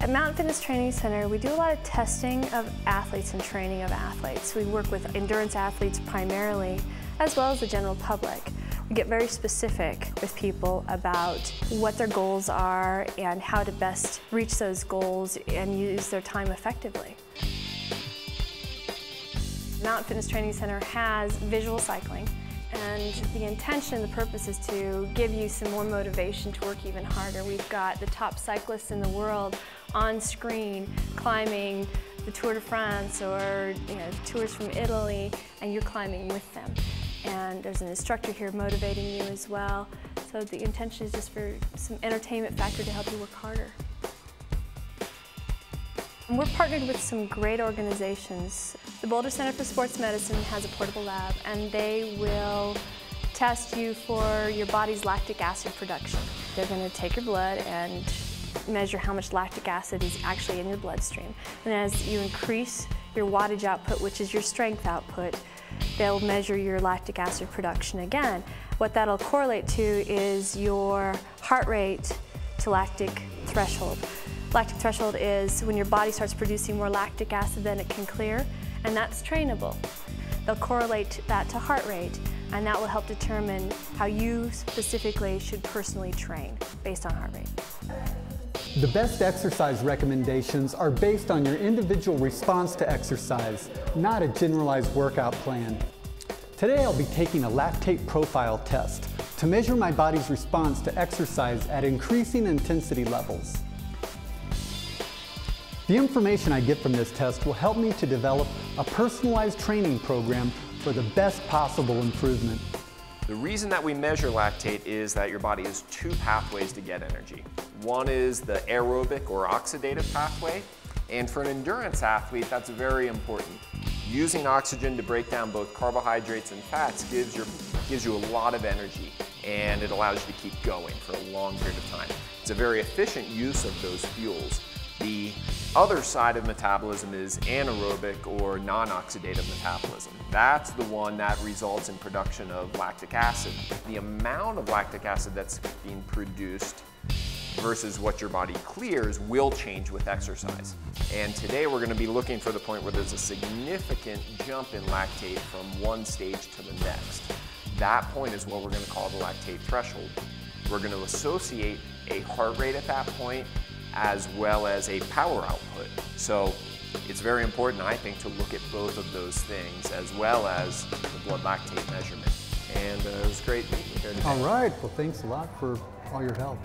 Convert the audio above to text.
At Mountain Fitness Training Center, we do a lot of testing of athletes and training of athletes. We work with endurance athletes primarily, as well as the general public. We get very specific with people about what their goals are and how to best reach those goals and use their time effectively. Mountain Fitness Training Center has visual cycling, and the intention, the purpose is to give you some more motivation to work even harder. We've got the top cyclists in the world on screen climbing the Tour de France or tours from Italy, and you're climbing with them. And there's an instructor here motivating you as well. So the intention is just for some entertainment factor to help you work harder. And we're partnered with some great organizations. The Boulder Center for Sports Medicine has a portable lab, and they will test you for your body's lactic acid production. They're going to take your blood and measure how much lactic acid is actually in your bloodstream. And as you increase your wattage output, which is your strength output, they'll measure your lactic acid production again. What that'll correlate to is your heart rate to lactic threshold. Lactic threshold is when your body starts producing more lactic acid than it can clear, and that's trainable. They'll correlate that to heart rate, and that will help determine how you specifically should personally train based on heart rate. The best exercise recommendations are based on your individual response to exercise, not a generalized workout plan. Today I'll be taking a lactate profile test to measure my body's response to exercise at increasing intensity levels. The information I get from this test will help me to develop a personalized training program for the best possible improvement. The reason that we measure lactate is that your body has two pathways to get energy. One is the aerobic or oxidative pathway, and for an endurance athlete, that's very important. Using oxygen to break down both carbohydrates and fats gives you a lot of energy, and it allows you to keep going for a long period of time. It's a very efficient use of those fuels. The other side of metabolism is anaerobic or non-oxidative metabolism. That's the one that results in production of lactic acid. The amount of lactic acid that's being produced versus what your body clears will change with exercise. And today we're going to be looking for the point where there's a significant jump in lactate from one stage to the next. That point is what we're going to call the lactate threshold. We're going to associate a heart rate at that point as well as a power output. So it's very important, I think, to look at both of those things as well as the blood lactate measurement. And it was great meeting you here today. All right, well thanks a lot for all your help.